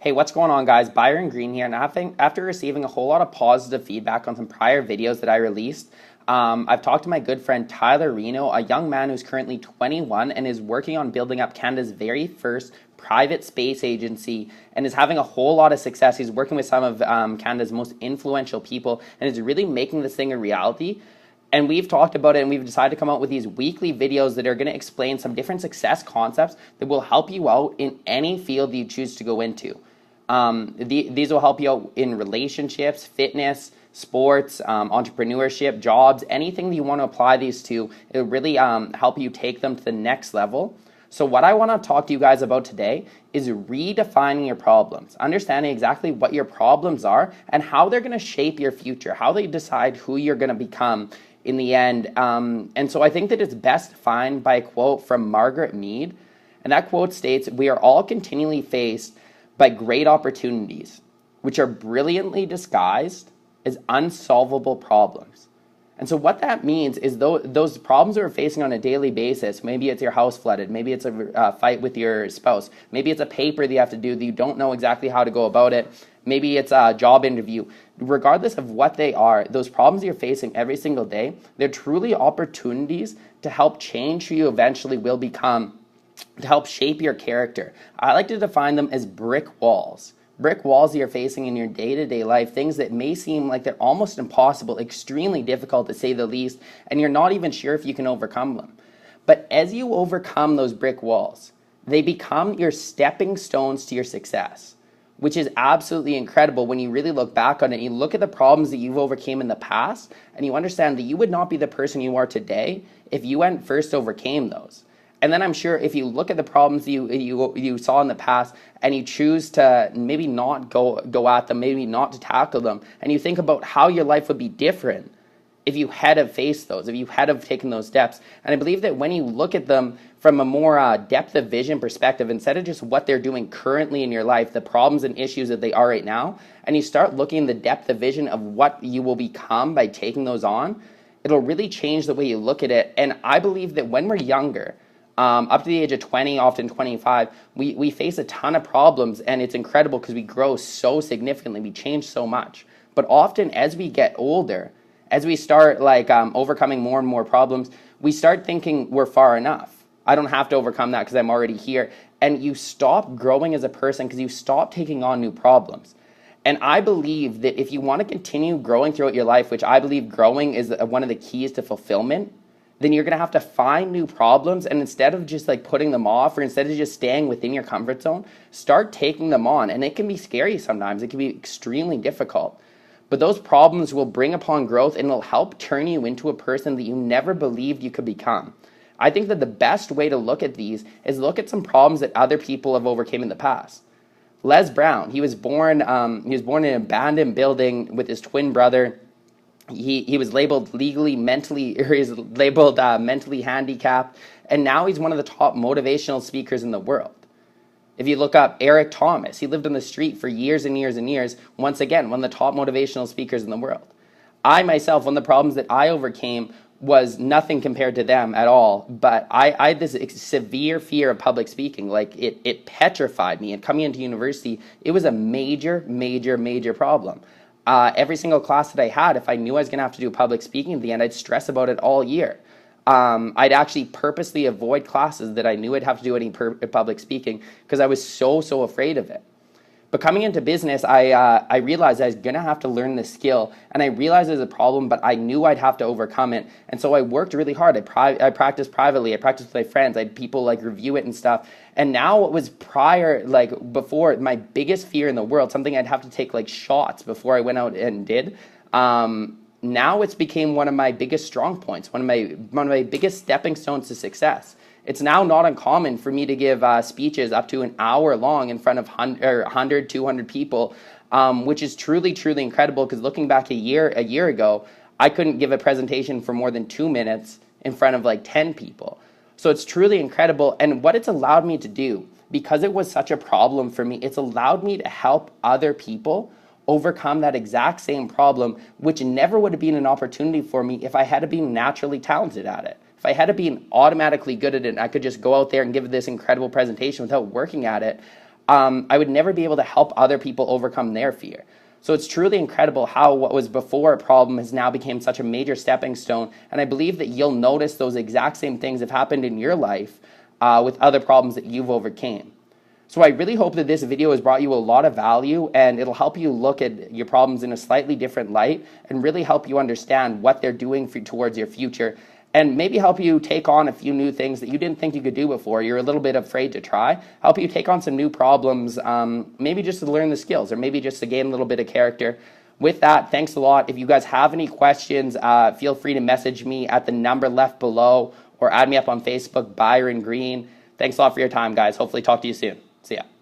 Hey, what's going on, guys? Byron Green here, and after receiving a whole lot of positive feedback on some prior videos that I released, I've talked to my good friend Tyler Reno, a young man who's currently 21 and is working on building up Canada's very first private space agency and is having a whole lot of success. He's working with some of Canada's most influential people and is really making this thing a reality. And we've talked about it, and we've decided to come out with these weekly videos that are going to explain some different success concepts that will help you out in any field you choose to go into. These will help you out in relationships, fitness, sports, entrepreneurship, jobs, anything that you want to apply these to. It'll really help you take them to the next level. So what I want to talk to you guys about today is redefining your problems, understanding exactly what your problems are and how they're going to shape your future, how they decide who you're going to become in the end. And so I think that it's best defined by a quote from Margaret Mead. And that quote states, "We are all continually faced by great opportunities, which are brilliantly disguised as unsolvable problems." And so what that means is those problems that we're facing on a daily basis, maybe it's your house flooded, maybe it's a fight with your spouse, maybe it's a paper that you have to do that you don't know exactly how to go about it, maybe it's a job interview. Regardless of what they are, those problems you're facing every single day, they're truly opportunities to help change who you eventually will become, to help shape your character. I like to define them as brick walls. Brick walls that you're facing in your day-to-day life, things that may seem like they're almost impossible, extremely difficult to say the least, and you're not even sure if you can overcome them. But as you overcome those brick walls, they become your stepping stones to your success, which is absolutely incredible when you really look back on it. You look at the problems that you've overcame in the past, and you understand that you would not be the person you are today if you hadn't first overcame those. And then I'm sure if you look at the problems you saw in the past and you choose to maybe not go at them, maybe not to tackle them, and you think about how your life would be different if you had have faced those, if you had have taken those steps. And I believe that when you look at them from a more depth of vision perspective, instead of just what they're doing currently in your life, the problems and issues that they are right now, and you start looking at the depth of vision of what you will become by taking those on, it'll really change the way you look at it. And I believe that when we're younger, up to the age of 20, often 25, we face a ton of problems, and it's incredible because we grow so significantly, we change so much. But often as we get older, as we start overcoming more and more problems, we start thinking we're far enough. I don't have to overcome that because I'm already here. And you stop growing as a person because you stop taking on new problems. And I believe that if you want to continue growing throughout your life, which I believe growing is one of the keys to fulfillment, then you're going to have to find new problems, and instead of just putting them off, or instead of just staying within your comfort zone, start taking them on. And it can be scary sometimes. It can be extremely difficult. But those problems will bring upon growth, and it'll help turn you into a person that you never believed you could become. I think that the best way to look at these is look at some problems that other people have overcame in the past. Les Brown, he was born in an abandoned building with his twin brother. He was labeled mentally handicapped, and now he's one of the top motivational speakers in the world. If you look up Eric Thomas, he lived on the street for years and years and years. Once again, one of the top motivational speakers in the world. I myself, one of the problems that I overcame was nothing compared to them at all, but I had this severe fear of public speaking. It petrified me, and coming into university, it was a major problem. Every single class that I had, if I knew I was going to have to do public speaking at the end, I'd stress about it all year. I'd actually purposely avoid classes that I knew I'd have to do any public speaking because I was so afraid of it. But coming into business, I realized I was going to have to learn this skill, and I realized it was a problem, but I knew I'd have to overcome it. And so I worked really hard. I practiced privately. I practiced with my friends. I had people review it and stuff. And now it was before, my biggest fear in the world, something I'd have to take shots before I went out and did. Now it's became one of my biggest strong points, one of my biggest stepping stones to success. It's now not uncommon for me to give speeches up to an hour long in front of 100, 200 people, which is truly incredible, because looking back a year ago, I couldn't give a presentation for more than 2 minutes in front of 10 people. So it's truly incredible. And what it's allowed me to do, because it was such a problem for me, it's allowed me to help other people overcome that exact same problem, which never would have been an opportunity for me if I had been naturally talented at it. If I had been automatically good at it, and I could just go out there and give this incredible presentation without working at it, I would never be able to help other people overcome their fear. So it's truly incredible how what was before a problem has now become such a major stepping stone. And I believe that you'll notice those exact same things have happened in your life with other problems that you've overcame. So I really hope that this video has brought you a lot of value, and it'll help you look at your problems in a slightly different light and really help you understand what they're doing towards your future, and maybe help you take on a few new things that you didn't think you could do before. You're a little bit afraid to try. Help you take on some new problems, maybe just to learn the skills, or maybe just to gain a little bit of character. With that, thanks a lot. If you guys have any questions, feel free to message me at the number left below, or add me up on Facebook, Byron Green. Thanks a lot for your time, guys. Hopefully talk to you soon. See ya.